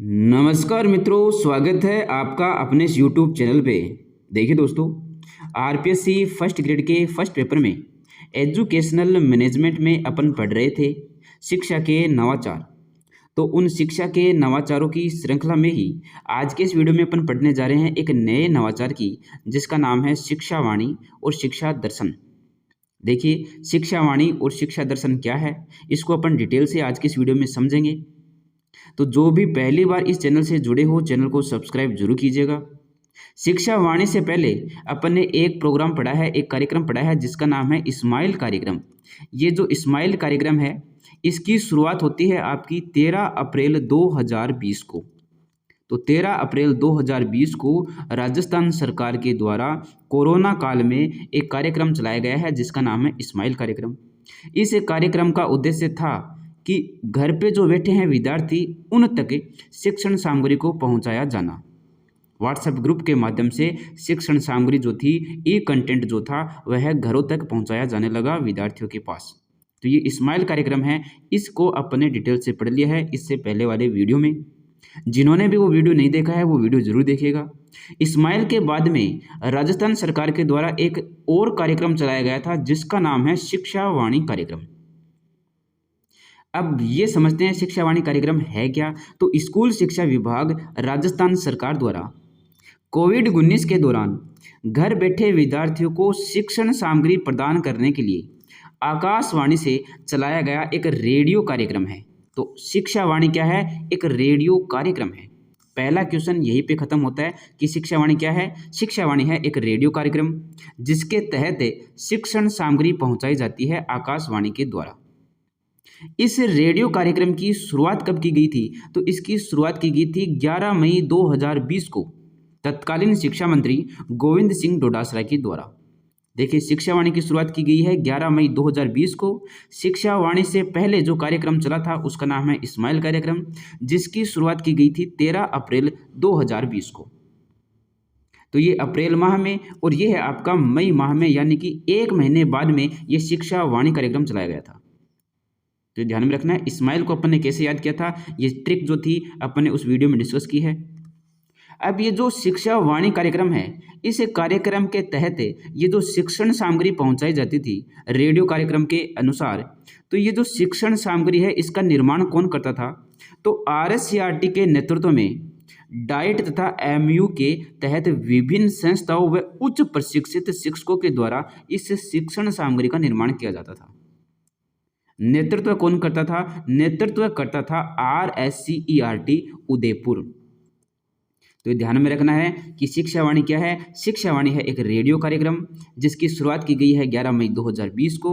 नमस्कार मित्रों, स्वागत है आपका अपने इस यूट्यूब चैनल पे। देखिए दोस्तों, आरपीएससी फर्स्ट ग्रेड के फर्स्ट पेपर में एजुकेशनल मैनेजमेंट में अपन पढ़ रहे थे शिक्षा के नवाचार। तो उन शिक्षा के नवाचारों की श्रृंखला में ही आज के इस वीडियो में अपन पढ़ने जा रहे हैं एक नए नवाचार की, जिसका नाम है शिक्षा वाणी और शिक्षा दर्शन। देखिए, शिक्षा वाणी और शिक्षा दर्शन क्या है, इसको अपन डिटेल से आज के इस वीडियो में समझेंगे। तो जो भी पहली बार इस चैनल से जुड़े हो, चैनल को सब्सक्राइब जरूर कीजिएगा। शिक्षा वाणी से पहले अपन ने एक प्रोग्राम पढ़ा है, एक कार्यक्रम पढ़ा है, जिसका नाम है स्माइल कार्यक्रम। ये जो स्माइल कार्यक्रम है, इसकी शुरुआत होती है आपकी 13 अप्रैल 2020 को। तो 13 अप्रैल 2020 को राजस्थान सरकार के द्वारा कोरोना काल में एक कार्यक्रम चलाया गया है, जिसका नाम है स्माइल कार्यक्रम। इस कार्यक्रम का उद्देश्य था कि घर पे जो बैठे हैं विद्यार्थी, उन तक शिक्षण सामग्री को पहुंचाया जाना। व्हाट्सएप ग्रुप के माध्यम से शिक्षण सामग्री जो थी, ई कंटेंट जो था, वह घरों तक पहुंचाया जाने लगा विद्यार्थियों के पास। तो ये स्माइल कार्यक्रम है, इसको अपने डिटेल से पढ़ लिया है इससे पहले वाले वीडियो में। जिन्होंने भी वो वीडियो नहीं देखा है, वो वीडियो जरूर देखेगा। स्माइल के बाद में राजस्थान सरकार के द्वारा एक और कार्यक्रम चलाया गया था, जिसका नाम है शिक्षा वाणी कार्यक्रम। अब ये समझते हैं शिक्षा वाणी कार्यक्रम है क्या। तो स्कूल शिक्षा विभाग राजस्थान सरकार द्वारा कोविड-19 के दौरान घर बैठे विद्यार्थियों को शिक्षण सामग्री प्रदान करने के लिए आकाशवाणी से चलाया गया एक रेडियो कार्यक्रम है। तो शिक्षा वाणी क्या है? एक रेडियो कार्यक्रम है। पहला क्वेश्चन यहीं पे खत्म होता है कि शिक्षा वाणी क्या है। शिक्षा वाणी है एक रेडियो कार्यक्रम, जिसके तहत शिक्षण सामग्री पहुंचाई जाती है आकाशवाणी के द्वारा। इस रेडियो कार्यक्रम की शुरुआत कब की गई थी? तो इसकी शुरुआत की गई थी 11 मई 2020 को तत्कालीन शिक्षा मंत्री गोविंद सिंह डोटासरा के द्वारा। देखिए, शिक्षा वाणी की शुरुआत की गई है 11 मई 2020 को। शिक्षा वाणी से पहले जो कार्यक्रम चला था, उसका नाम है स्माइल कार्यक्रम, जिसकी शुरुआत की गई थी 13 अप्रैल 2020 को। तो ये अप्रैल माह में और ये है आपका मई माह में, यानी कि एक महीने बाद में ये शिक्षा वाणी कार्यक्रम चलाया गया था। तो ध्यान में रखना है, स्माइल को अपन ने कैसे याद किया था, ये ट्रिक जो थी अपन ने उस वीडियो में डिस्कस की है। अब ये जो शिक्षा वाणी कार्यक्रम है, इस कार्यक्रम के तहत ये जो शिक्षण सामग्री पहुंचाई जाती थी रेडियो कार्यक्रम के अनुसार, तो ये जो शिक्षण सामग्री है, इसका निर्माण कौन करता था? तो आरएससीईआरटी के नेतृत्व में डाइट तथा एमयू के तहत विभिन्न संस्थाओं व उच्च प्रशिक्षित शिक्षकों के द्वारा इस शिक्षण सामग्री का निर्माण किया जाता था। नेतृत्व कौन करता था? नेतृत्व करता था आरएससीईआरटी उदयपुर। तो ध्यान में रखना है कि शिक्षा वाणी क्या है। शिक्षा वाणी है एक रेडियो कार्यक्रम, जिसकी शुरुआत की गई है 11 मई 2020 को।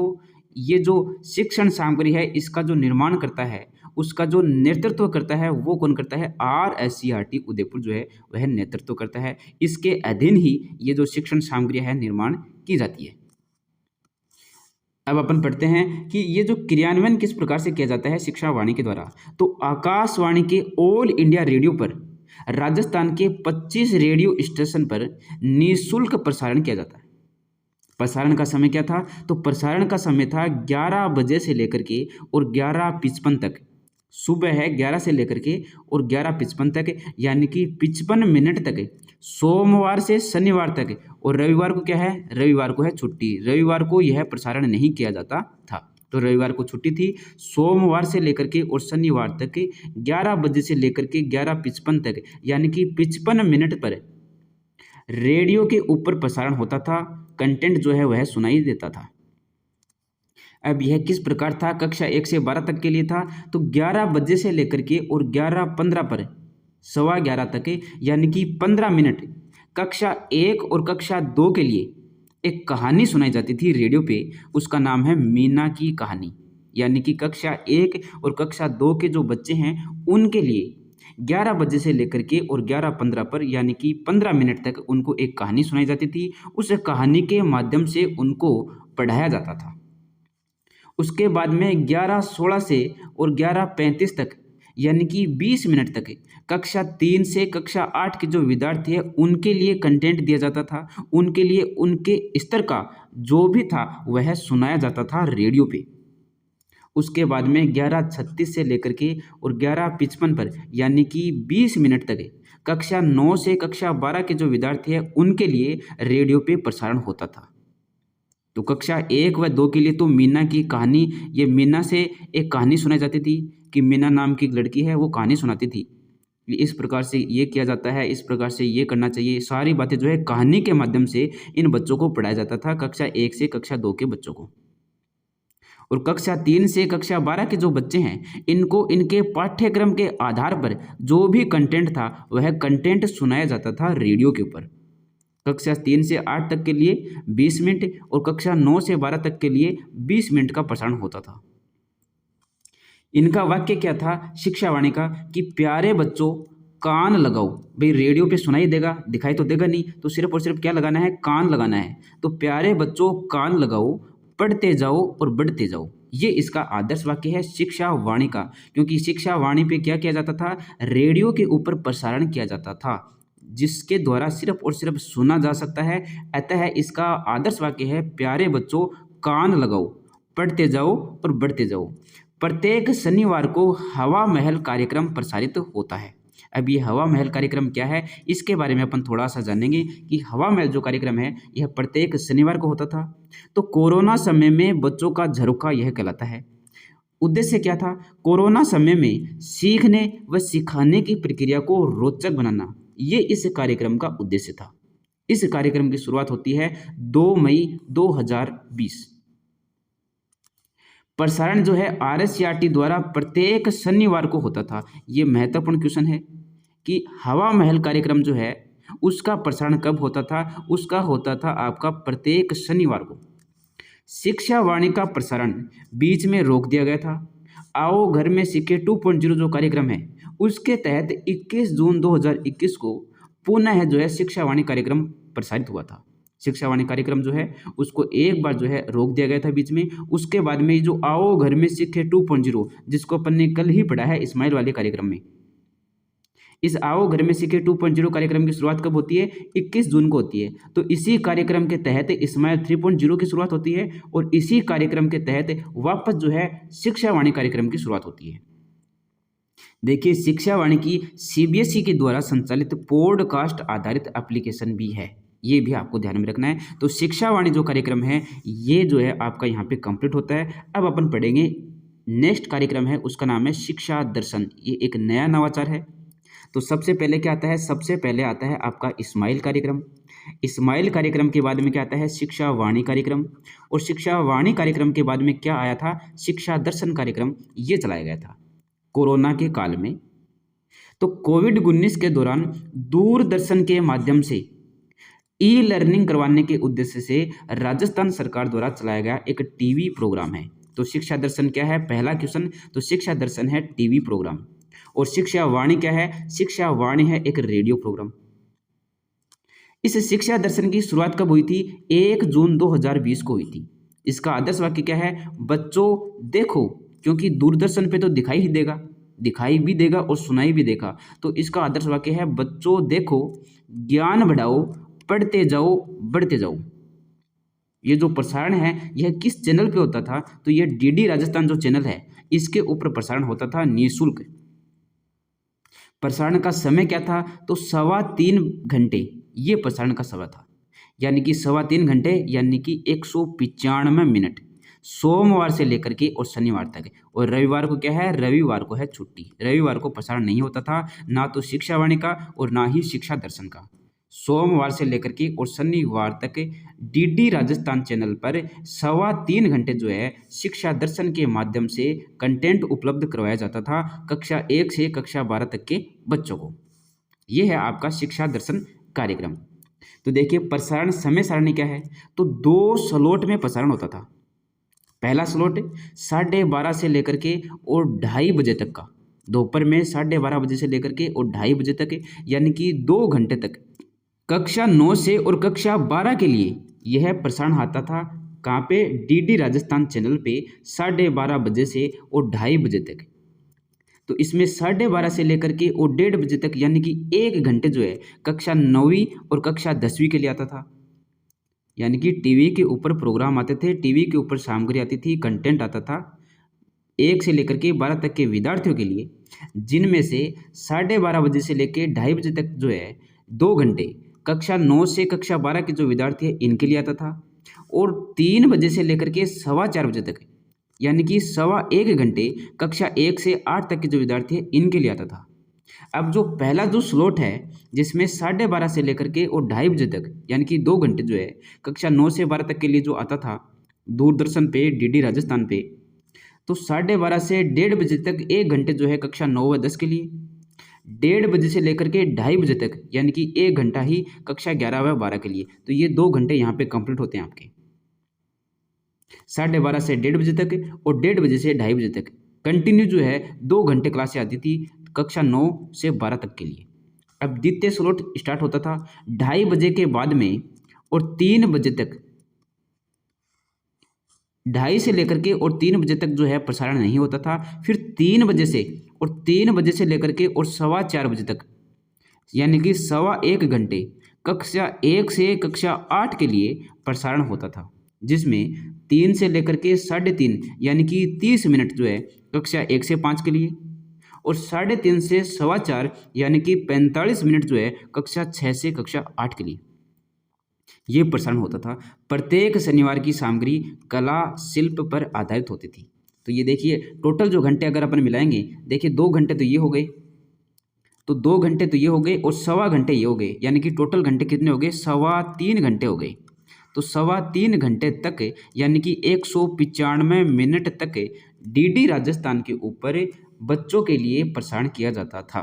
ये जो शिक्षण सामग्री है, इसका जो निर्माण करता है, उसका जो नेतृत्व करता है, वो कौन करता है? आरएससीईआरटी उदयपुर जो है वह नेतृत्व करता है। इसके अधीन ही ये जो शिक्षण सामग्री है निर्माण की जाती है। अब अपन पढ़ते हैं कि ये जो क्रियान्वयन किस प्रकार से किया जाता है शिक्षा वाणी के द्वारा। तो आकाशवाणी के ऑल इंडिया रेडियो पर राजस्थान के 25 रेडियो स्टेशन पर निःशुल्क प्रसारण किया जाता है। प्रसारण का समय क्या था? तो प्रसारण का समय था 11 बजे से लेकर के और 11:55 तक। सुबह है 11 से लेकर के और 11:55 तक, यानी कि 55 मिनट तक, सोमवार से शनिवार तक। और रविवार को क्या है? रविवार को है छुट्टी। रविवार को यह प्रसारण नहीं किया जाता था, तो रविवार को छुट्टी थी। सोमवार से लेकर के और शनिवार तक 11 बजे से लेकर के 11:55 तक, यानी कि 55 मिनट पर रेडियो के ऊपर प्रसारण होता था। कंटेंट जो है वह सुनाई देता था। अब यह किस प्रकार था? कक्षा 1 से 12 तक के लिए था। तो 11 बजे से लेकर के और 11:15 पर 11:15 तक, यानी कि 15 मिनट कक्षा 1 और कक्षा 2 के लिए एक कहानी सुनाई जाती थी रेडियो पे। उसका नाम है मीना की कहानी। यानी कि कक्षा 1 और कक्षा 2 के जो बच्चे हैं, उनके लिए 11 बजे से लेकर के और 11:15 पर, यानी कि 15 मिनट तक उनको एक कहानी सुनाई जाती थी। उस कहानी के माध्यम से उनको पढ़ाया जाता था। उसके बाद में 11:16 से और 11:35 तक, यानी कि 20 मिनट तक कक्षा 3 से कक्षा 8 के जो विद्यार्थी हैं, उनके लिए कंटेंट दिया जाता था। उनके लिए उनके स्तर का जो भी था वह सुनाया जाता था रेडियो पे। उसके बाद में 11:36 से लेकर के और 11:55 पर यानी कि 20 मिनट तक कक्षा 9 से कक्षा 12 के जो विद्यार्थी हैं उनके लिए रेडियो पे प्रसारण होता था। तो कक्षा 1 व 2 के लिए तो मीना की कहानी, ये मीना से एक कहानी सुनाई जाती थी कि मीना नाम की एक लड़की है, वो कहानी सुनाती थी। इस प्रकार से ये किया जाता है, इस प्रकार से ये करना चाहिए, सारी बातें जो है कहानी के माध्यम से इन बच्चों को पढ़ाया जाता था, कक्षा 1 से कक्षा 2 के बच्चों को। और कक्षा 3 से कक्षा 12 के जो बच्चे हैं, इनको इनके पाठ्यक्रम के आधार पर जो भी कंटेंट था, वह कंटेंट सुनाया जाता था रेडियो के ऊपर। कक्षा 3 से 8 तक के लिए 20 मिनट और कक्षा 9 से 12 तक के लिए 20 मिनट का प्रसारण होता था। इनका वाक्य क्या था शिक्षा वाणी का कि प्यारे बच्चों कान लगाओ। भाई रेडियो पे सुनाई देगा, दिखाई तो देगा नहीं, तो सिर्फ और सिर्फ क्या लगाना है, कान लगाना है। तो प्यारे बच्चों कान लगाओ, पढ़ते जाओ और बढ़ते जाओ। ये इसका आदर्श वाक्य है शिक्षा वाणी का, क्योंकि शिक्षा वाणी पे क्या किया जाता था, रेडियो के ऊपर प्रसारण किया जाता था, जिसके द्वारा सिर्फ और सिर्फ सुना जा सकता है। अतः इसका आदर्श वाक्य है प्यारे बच्चों कान लगाओ, पढ़ते जाओ और बढ़ते जाओ। प्रत्येक शनिवार को हवा महल कार्यक्रम प्रसारित होता है। अब ये हवा महल कार्यक्रम क्या है, इसके बारे में अपन थोड़ा सा जानेंगे कि हवा महल जो कार्यक्रम है यह प्रत्येक शनिवार को होता था। तो कोरोना समय में बच्चों का झरोखा यह कहलाता है। उद्देश्य क्या था, कोरोना समय में सीखने व सिखाने की प्रक्रिया को रोचक बनाना, ये इस कार्यक्रम का उद्देश्य था। इस कार्यक्रम की शुरुआत होती है 2 मई 2020। प्रसारण जो है RSCRT द्वारा प्रत्येक शनिवार को होता था। ये महत्वपूर्ण क्वेश्चन है कि हवा महल कार्यक्रम जो है उसका प्रसारण कब होता था, उसका होता था आपका प्रत्येक शनिवार को। शिक्षा वाणी का प्रसारण बीच में रोक दिया गया था। आओ घर में सीखे 2.0 जो कार्यक्रम है उसके तहत 21 जून 2021 को पुनः जो है शिक्षा वाणी कार्यक्रम प्रसारित हुआ था। शिक्षा वाणी कार्यक्रम जो है उसको एक बार जो है रोक दिया गया था बीच में। उसके बाद में जो आओ घर में सीखे 2.0 जिसको अपन ने कल ही पढ़ा है इस्माइल वाले कार्यक्रम में, इस आओ घर में सीखे 2.0 कार्यक्रम की शुरुआत कब होती है, 21 जून को होती है। तो इसी कार्यक्रम के तहत इस्माइल 3.0 की शुरुआत होती है और इसी कार्यक्रम के तहत वापस जो है शिक्षा वाणी कार्यक्रम की शुरुआत होती है। देखिए शिक्षा वाणी की CBSE के द्वारा संचालित पॉडकास्ट आधारित एप्लीकेशन भी है, ये भी आपको ध्यान में रखना है। तो शिक्षा वाणी जो कार्यक्रम है ये जो है आपका यहाँ पे कंप्लीट होता है। अब अपन पढ़ेंगे नेक्स्ट कार्यक्रम है, उसका नाम है शिक्षा दर्शन। ये एक नया नवाचार है। तो सबसे पहले क्या आता है, सबसे पहले आता है आपका इस्माइल कार्यक्रम। इस्माइल कार्यक्रम के बाद में क्या आता है, शिक्षा वाणी कार्यक्रम। और शिक्षा वाणी कार्यक्रम के बाद में क्या आया था, शिक्षा दर्शन कार्यक्रम। ये चलाया गया था कोरोना के काल में। तो कोविड-19 के दौरान दूरदर्शन के माध्यम से ई-लर्निंग करवाने के उद्देश्य से राजस्थान सरकार द्वारा चलाया गया एक टीवी प्रोग्राम है। तो शिक्षा दर्शन क्या है, पहला क्वेश्चन, तो शिक्षा दर्शन है टीवी प्रोग्राम। और शिक्षा वाणी क्या है, शिक्षा वाणी है एक रेडियो प्रोग्राम। इस शिक्षा दर्शन की शुरुआत कब हुई थी, 1 जून 2020 को हुई थी। इसका आदर्श वाक्य क्या है, बच्चों देखो, क्योंकि दूरदर्शन पे तो दिखाई ही देगा, दिखाई भी देगा और सुनाई भी देगा। तो इसका आदर्श वाक्य है बच्चों देखो, ज्ञान बढ़ाओ, पढ़ते जाओ, बढ़ते जाओ। ये जो प्रसारण है यह किस चैनल पे होता था, तो ये DD राजस्थान जो चैनल है इसके ऊपर प्रसारण होता था निःशुल्क। प्रसारण का समय क्या था, तो 3.25 घंटे ये प्रसारण का समय था, यानी कि 3.25 घंटे यानी कि 195 मिनट, सोमवार से लेकर के और शनिवार तक। और रविवार को क्या है, रविवार को है छुट्टी, रविवार को प्रसारण नहीं होता था, ना तो शिक्षा वाणी का और ना ही शिक्षा दर्शन का। सोमवार से लेकर के और शनिवार तक DD राजस्थान चैनल पर 3.25 घंटे जो है शिक्षा दर्शन के माध्यम से कंटेंट उपलब्ध करवाया जाता था कक्षा 1 से कक्षा 12 तक के बच्चों को। ये है आपका शिक्षा दर्शन कार्यक्रम। तो देखिए प्रसारण समय सारणी क्या है, तो 2 स्लॉट में प्रसारण होता था। पहला स्लॉट 12:30 से लेकर के और 2:30 बजे तक का, दोपहर में 12:30 बजे से लेकर के और 2:30 बजे तक, यानी कि 2 घंटे तक कक्षा 9 से और कक्षा 12 के लिए यह प्रसारण आता था। कहाँ पे, DD राजस्थान चैनल पे 12:30 बजे से और 2:30 बजे तक। तो इसमें 12:30 से लेकर के और 1:30 बजे तक, यानी कि 1 घंटे जो है कक्षा 9वीं और कक्षा 10वीं के लिए आता था। यानी कि टीवी के ऊपर प्रोग्राम आते थे, टीवी के ऊपर सामग्री आती थी, कंटेंट आता था। 1 से लेकर के 12 तक के विद्यार्थियों के लिए, जिनमें से 12:30 बजे से लेकर 2:30 बजे तक जो है 2 घंटे कक्षा 9 से कक्षा 12 के जो विद्यार्थी हैं इनके लिए आता था, और 3 बजे से लेकर के 4:15 बजे तक, यानी कि 1.25 घंटे कक्षा 1 से 8 तक के जो विद्यार्थी हैं इनके लिए आता था। अब जो पहला जो स्लॉट है जिसमें 12:30 से लेकर के और 2:30 बजे तक, यानी कि 2 घंटे जो है कक्षा 9 से 12 तक के लिए जो आता था दूरदर्शन पे, डीडी राजस्थान पे, तो 12:30 से 1:30 बजे तक 1 घंटे जो है कक्षा 9 व 10 के लिए, 1:30 बजे से लेकर के 2:30 बजे तक, यानी कि 1 घंटा ही कक्षा 11 व 12 के लिए। तो ये 2 घंटे यहाँ पे कंप्लीट होते हैं आपके 12:30 से 1:30 बजे तक और 1:30 बजे से 2:30 बजे तक कंटिन्यू जो है 2 घंटे क्लासें आती थी कक्षा 9 से 12 तक के लिए। अब द्वितीय स्लॉट स्टार्ट होता था 2:30 बजे के बाद में, और 3 बजे तक, 2:30 से लेकर के और 3 बजे तक जो है प्रसारण नहीं होता था। फिर 3 बजे से और 3 बजे से लेकर के और 4:15 बजे तक, यानी कि 1.25 घंटे कक्षा 1 से कक्षा 8 के लिए प्रसारण होता था, जिसमें 3 से लेकर के 3:30 यानी कि 30 मिनट जो है कक्षा 1 से 5 के लिए, और 3:30 से 4:15 यानी कि 45 मिनट जो है कक्षा 6 से कक्षा 8 के लिए ये प्रसारण होता था। प्रत्येक शनिवार की सामग्री कला शिल्प पर आधारित होती थी। तो ये देखिए टोटल जो घंटे अगर अपन मिलाएंगे, देखिए 2 घंटे तो ये हो गए, तो 2 घंटे तो ये हो गए और 1.25 घंटे ये हो गए, यानी कि टोटल घंटे कितने हो गए, 3.25 घंटे हो गए। तो 3.25 घंटे तक, यानी कि 195 मिनट तक डीडी राजस्थान के ऊपर बच्चों के लिए प्रसारण किया जाता था।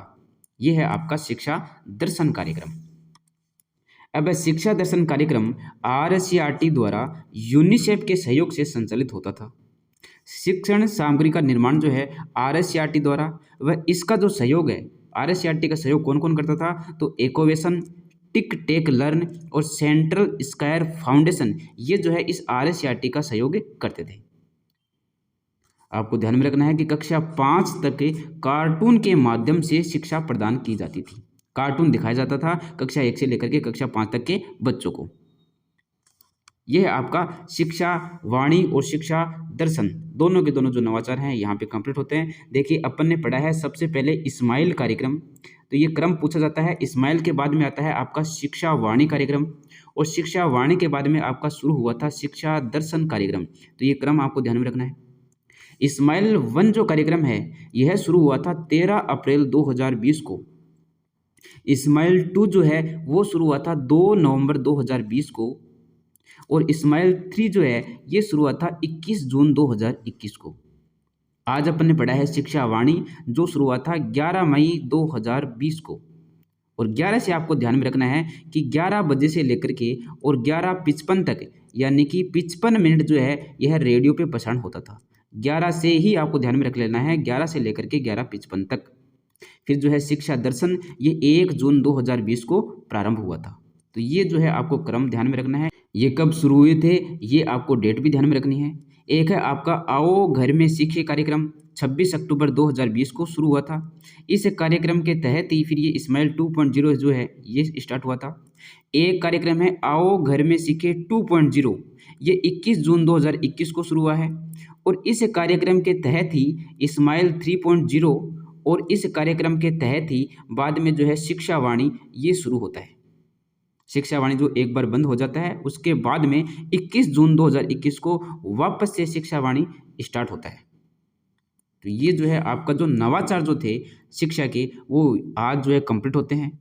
यह है आपका शिक्षा दर्शन कार्यक्रम। अब शिक्षा दर्शन कार्यक्रम RSCRT द्वारा यूनिसेफ के सहयोग से संचालित होता था। शिक्षण सामग्री का निर्माण जो है RSCRT द्वारा, वह इसका जो सहयोग है, RSCRT का सहयोग कौन कौन करता था, तो एकोवेशन, टिक टेक लर्न और सेंट्रल स्क्वायर फाउंडेशन, ये जो है इस RSCRT का सहयोग करते थे। आपको ध्यान में रखना है कि कक्षा 5 तक कार्टून के माध्यम से शिक्षा प्रदान की जाती थी। कार्टून दिखाया जाता था कक्षा 1 से लेकर के कक्षा 5 तक के बच्चों को। यह आपका शिक्षा वाणी और शिक्षा दर्शन दोनों के दोनों जो नवाचार हैं यहाँ पे कंप्लीट होते हैं। देखिए अपन ने पढ़ा है सबसे पहले इस्माइल कार्यक्रम, तो ये क्रम पूछा जाता है। इस्माइल के बाद में आता है आपका शिक्षा वाणी कार्यक्रम, और शिक्षा वाणी के बाद में आपका शुरू हुआ था शिक्षा दर्शन कार्यक्रम। तो ये क्रम आपको ध्यान में रखना है। इस्माइल 1 जो कार्यक्रम है यह शुरू हुआ था 13 अप्रैल 2020 को। इस्माइल 2 जो है वो शुरू हुआ था 2 नवंबर 2020 को, और इस्माइल 3 जो है ये शुरू हुआ था 21 जून 2021 को। आज अपन ने पढ़ा है शिक्षा वाणी जो शुरू हुआ था 11 मई 2020 को, और 11 से आपको ध्यान में रखना है कि 11 बजे से लेकर के और 11:55 तक, यानी कि 55 मिनट जो है यह रेडियो पे प्रसारण होता था। 11 से ही आपको ध्यान में रख लेना है, 11 से लेकर के 11:55 तक। फिर जो है शिक्षा दर्शन ये 1 जून 2020 को प्रारंभ हुआ था। तो ये जो है आपको क्रम ध्यान में रखना है, ये कब शुरू हुए थे ये आपको डेट भी ध्यान में रखनी है। एक है आपका आओ घर में सीखे कार्यक्रम, 26 अक्टूबर 2020 को शुरू हुआ था। इस कार्यक्रम के तहत ही फिर ये इस्माइल 2.0 जो है ये स्टार्ट हुआ था। एक कार्यक्रम है आओ घर में सीखे 2.0, ये 21 जून 2021 को शुरू हुआ है, और इस कार्यक्रम के तहत ही इस्माइल 3.0 और इस कार्यक्रम के तहत ही बाद में जो है शिक्षा वाणी ये शुरू होता है। शिक्षा वाणी जो एक बार बंद हो जाता है उसके बाद में 21 जून 2021 को वापस से शिक्षा वाणी स्टार्ट होता है। तो ये जो है आपका जो नवाचार जो थे शिक्षा के वो आज जो है कंप्लीट होते हैं।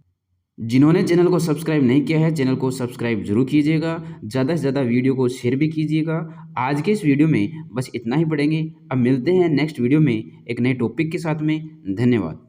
जिन्होंने चैनल को सब्सक्राइब नहीं किया है चैनल को सब्सक्राइब जरूर कीजिएगा, ज़्यादा से ज़्यादा वीडियो को शेयर भी कीजिएगा। आज के इस वीडियो में बस इतना ही पढ़ेंगे। अब मिलते हैं नेक्स्ट वीडियो में एक नए टॉपिक के साथ में। धन्यवाद।